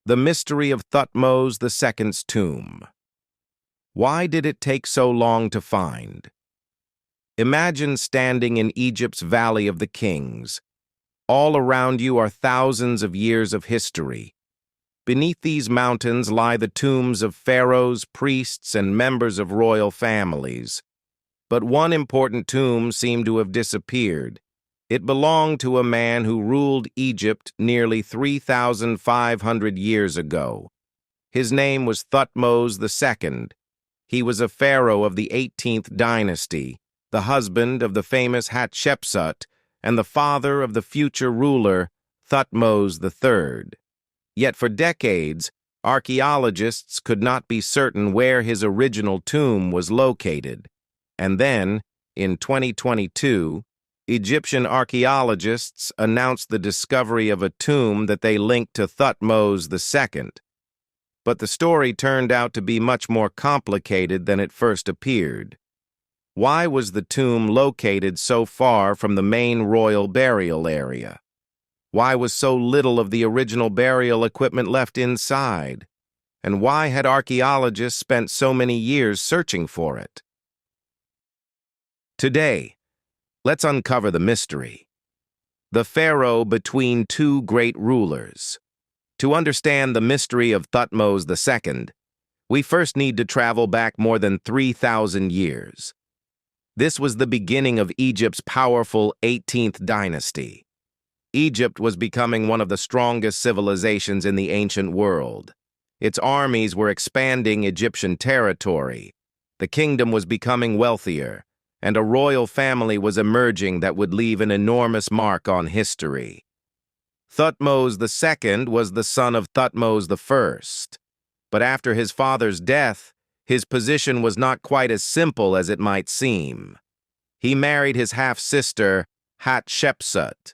The mystery of Thutmose II's tomb. Why did it take so long to find? Imagine standing in Egypt's Valley of the Kings. All around you are thousands of years of history. Beneath these mountains lie the tombs of pharaohs, priests, and members of royal families. But one important tomb seemed to have disappeared. It belonged to a man who ruled Egypt nearly 3,500 years ago. His name was Thutmose II. He was a pharaoh of the 18th dynasty, the husband of the famous Hatshepsut, and the father of the future ruler, Thutmose III. Yet for decades, archaeologists could not be certain where his original tomb was located. And then, in 2022, Egyptian archaeologists announced the discovery of a tomb that they linked to Thutmose II. But the story turned out to be much more complicated than it first appeared. Why was the tomb located so far from the main royal burial area? Why was so little of the original burial equipment left inside? And why had archaeologists spent so many years searching for it? Today, let's uncover the mystery. The pharaoh between two great rulers. To understand the mystery of Thutmose II, we first need to travel back more than 3,000 years. This was the beginning of Egypt's powerful 18th dynasty. Egypt was becoming one of the strongest civilizations in the ancient world. Its armies were expanding Egyptian territory. The kingdom was becoming wealthier, and a royal family was emerging that would leave an enormous mark on history. Thutmose II was the son of Thutmose I, but after his father's death, his position was not quite as simple as it might seem. He married his half-sister, Hatshepsut.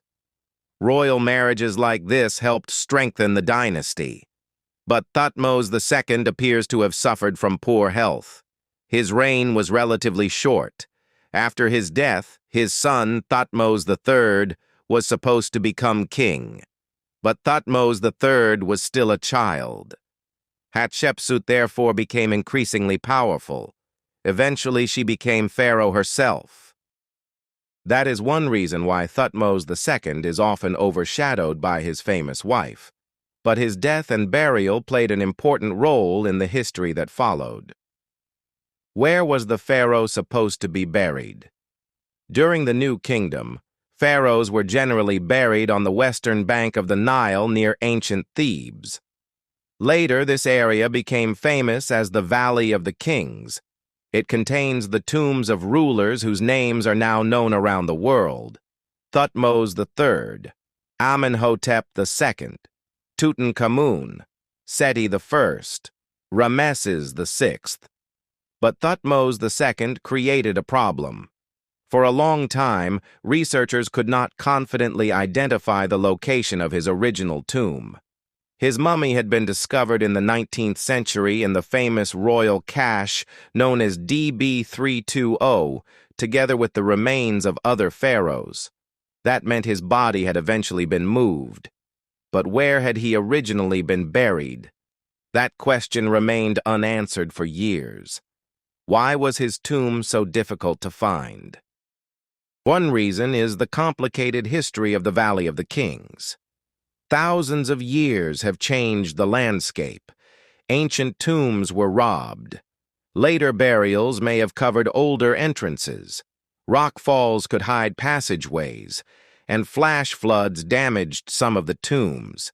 Royal marriages like this helped strengthen the dynasty. But Thutmose II appears to have suffered from poor health. His reign was relatively short. After his death, his son, Thutmose III, was supposed to become king. But Thutmose III was still a child. Hatshepsut therefore became increasingly powerful. Eventually, she became pharaoh herself. That is one reason why Thutmose II is often overshadowed by his famous wife. But his death and burial played an important role in the history that followed. Where was the pharaoh supposed to be buried? During the New Kingdom, pharaohs were generally buried on the western bank of the Nile near ancient Thebes. Later, this area became famous as the Valley of the Kings. It contains the tombs of rulers whose names are now known around the world: Thutmose III, Amenhotep II, Tutankhamun, Seti I, Ramesses VI. But Thutmose II created a problem. For a long time, researchers could not confidently identify the location of his original tomb. His mummy had been discovered in the 19th century in the famous royal cache known as DB320, together with the remains of other pharaohs. That meant his body had eventually been moved. But where had he originally been buried? That question remained unanswered for years. Why was his tomb so difficult to find? One reason is the complicated history of the Valley of the Kings. Thousands of years have changed the landscape. Ancient tombs were robbed. Later burials may have covered older entrances. Rock falls could hide passageways, and flash floods damaged some of the tombs.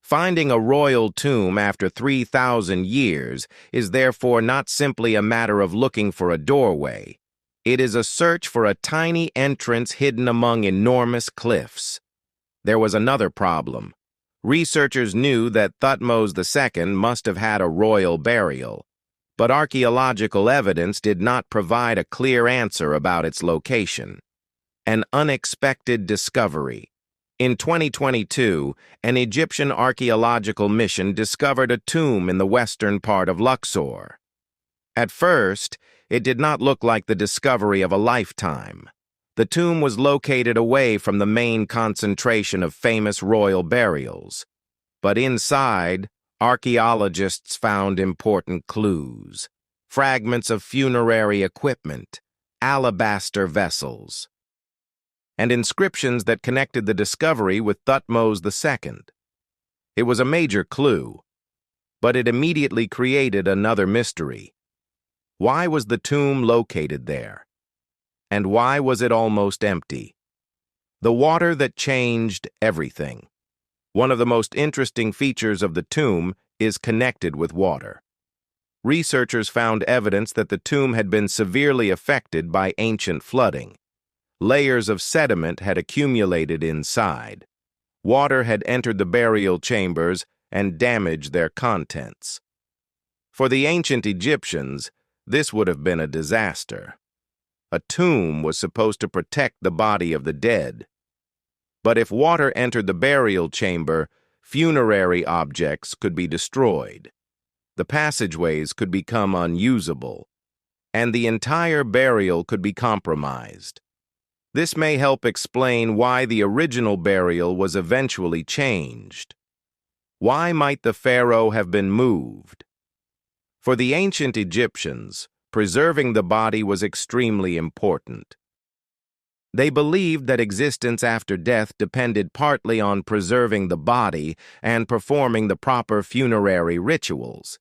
Finding a royal tomb after 3,000 years is therefore not simply a matter of looking for a doorway. It is a search for a tiny entrance hidden among enormous cliffs. There was another problem. Researchers knew that Thutmose II must have had a royal burial, but archaeological evidence did not provide a clear answer about its location. An unexpected discovery. In 2022, an Egyptian archaeological mission discovered a tomb in the western part of Luxor. At first, it did not look like the discovery of a lifetime. The tomb was located away from the main concentration of famous royal burials. But inside, archaeologists found important clues: fragments of funerary equipment, alabaster vessels, and inscriptions that connected the discovery with Thutmose II. It was a major clue, but it immediately created another mystery. Why was the tomb located there? And why was it almost empty? The water that changed everything. One of the most interesting features of the tomb is connected with water. Researchers found evidence that the tomb had been severely affected by ancient flooding. Layers of sediment had accumulated inside. Water had entered the burial chambers and damaged their contents. For the ancient Egyptians, this would have been a disaster. A tomb was supposed to protect the body of the dead. But if water entered the burial chamber, funerary objects could be destroyed. The passageways could become unusable, and the entire burial could be compromised. This may help explain why the original burial was eventually changed. Why might the pharaoh have been moved? For the ancient Egyptians, preserving the body was extremely important. They believed that existence after death depended partly on preserving the body and performing the proper funerary rituals.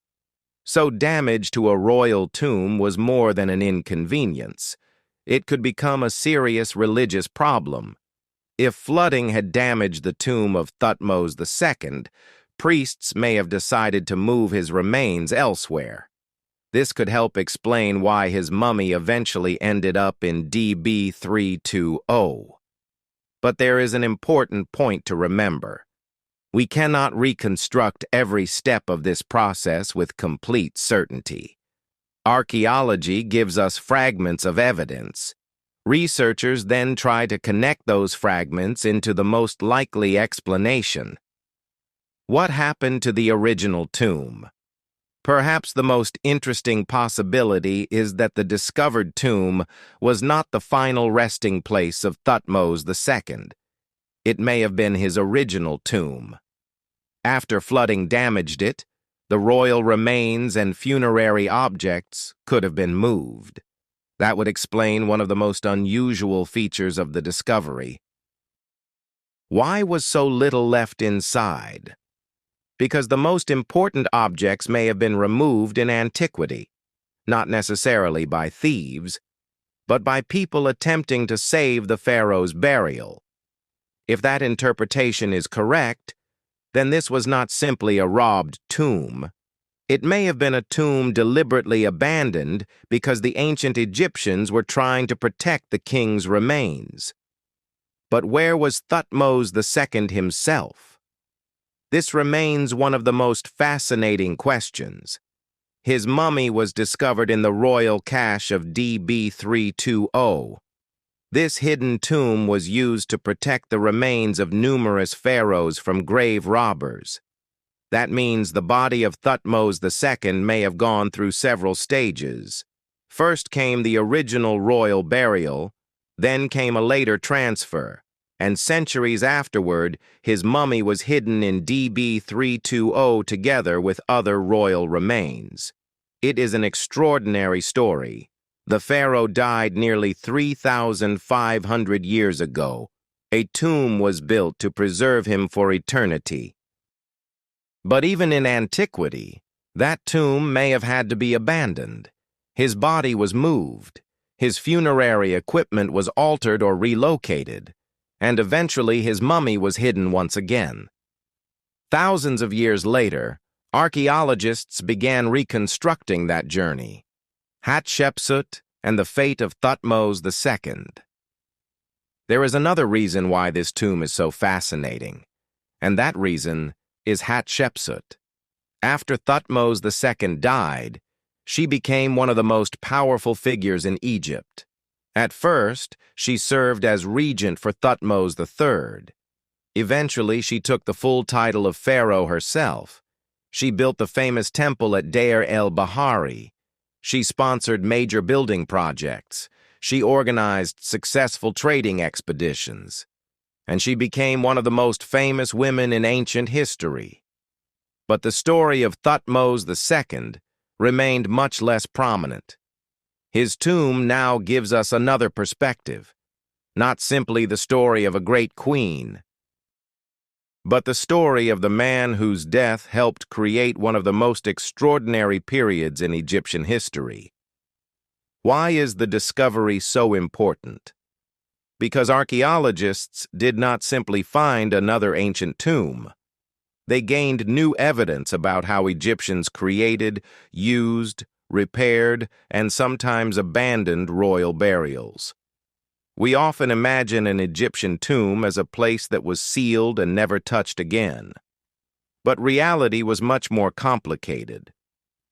So damage to a royal tomb was more than an inconvenience. It could become a serious religious problem. If flooding had damaged the tomb of Thutmose II, priests may have decided to move his remains elsewhere. This could help explain why his mummy eventually ended up in DB 320. But there is an important point to remember. We cannot reconstruct every step of this process with complete certainty. Archaeology gives us fragments of evidence. Researchers then try to connect those fragments into the most likely explanation. What happened to the original tomb? Perhaps the most interesting possibility is that the discovered tomb was not the final resting place of Thutmose II. It may have been his original tomb. After flooding damaged it, the royal remains and funerary objects could have been moved. That would explain one of the most unusual features of the discovery. Why was so little left inside? Because the most important objects may have been removed in antiquity, not necessarily by thieves, but by people attempting to save the pharaoh's burial. If that interpretation is correct, then this was not simply a robbed tomb. It may have been a tomb deliberately abandoned because the ancient Egyptians were trying to protect the king's remains. But where was Thutmose II himself? This remains one of the most fascinating questions. His mummy was discovered in the royal cache of DB 320. This hidden tomb was used to protect the remains of numerous pharaohs from grave robbers. That means the body of Thutmose II may have gone through several stages. First came the original royal burial, then came a later transfer, and centuries afterward, his mummy was hidden in DB 320 together with other royal remains. It is an extraordinary story. The pharaoh died nearly 3,500 years ago. A tomb was built to preserve him for eternity. But even in antiquity, that tomb may have had to be abandoned. His body was moved. His funerary equipment was altered or relocated. And eventually his mummy was hidden once again. Thousands of years later, archaeologists began reconstructing that journey. Hatshepsut and the fate of Thutmose II. There is another reason why this tomb is so fascinating, and that reason is Hatshepsut. After Thutmose II died, she became one of the most powerful figures in Egypt. At first, she served as regent for Thutmose III. Eventually, she took the full title of pharaoh herself. She built the famous temple at Deir el-Bahari. She sponsored major building projects. She organized successful trading expeditions. And she became one of the most famous women in ancient history. But the story of Thutmose II remained much less prominent. His tomb now gives us another perspective, not simply the story of a great queen, but the story of the man whose death helped create one of the most extraordinary periods in Egyptian history. Why is the discovery so important? Because archaeologists did not simply find another ancient tomb. They gained new evidence about how Egyptians created, used, repaired, and sometimes abandoned royal burials. We often imagine an Egyptian tomb as a place that was sealed and never touched again. But reality was much more complicated.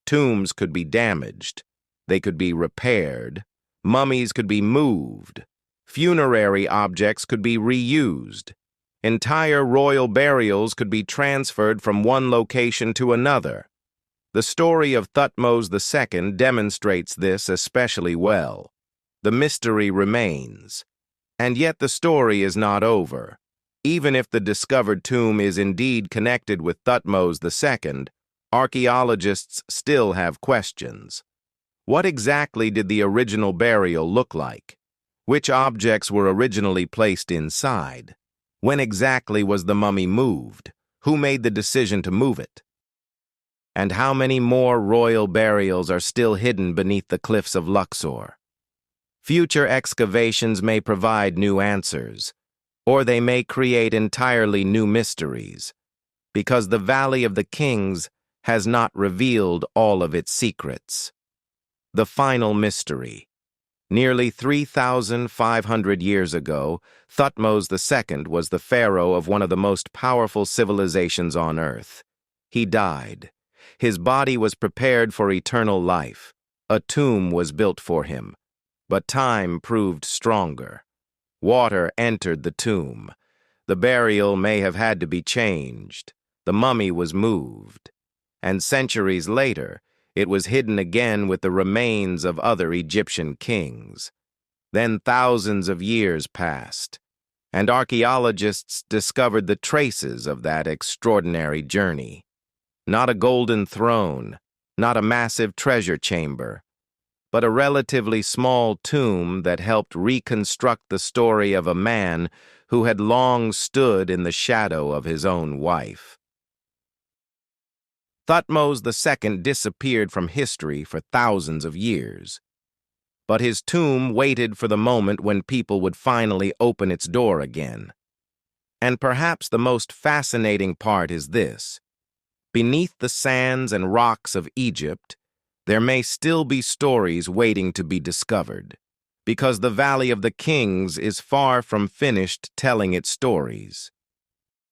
Tombs could be damaged. They could be repaired. Mummies could be moved. Funerary objects could be reused. Entire royal burials could be transferred from one location to another. The story of Thutmose II demonstrates this especially well. The mystery remains. And yet the story is not over. Even if the discovered tomb is indeed connected with Thutmose II, archaeologists still have questions. What exactly did the original burial look like? Which objects were originally placed inside? When exactly was the mummy moved? Who made the decision to move it? And how many more royal burials are still hidden beneath the cliffs of Luxor? Future excavations may provide new answers, or they may create entirely new mysteries, because the Valley of the Kings has not revealed all of its secrets. The final mystery. Nearly 3,500 years ago, Thutmose II was the pharaoh of one of the most powerful civilizations on earth. He died. His body was prepared for eternal life. A tomb was built for him. But time proved stronger. Water entered the tomb. The burial may have had to be changed. The mummy was moved. And centuries later, it was hidden again with the remains of other Egyptian kings. Then thousands of years passed, and archaeologists discovered the traces of that extraordinary journey. Not a golden throne, not a massive treasure chamber, but a relatively small tomb that helped reconstruct the story of a man who had long stood in the shadow of his own wife. Thutmose II disappeared from history for thousands of years. But his tomb waited for the moment when people would finally open its door again. And perhaps the most fascinating part is this. Beneath the sands and rocks of Egypt, there may still be stories waiting to be discovered, because the Valley of the Kings is far from finished telling its stories.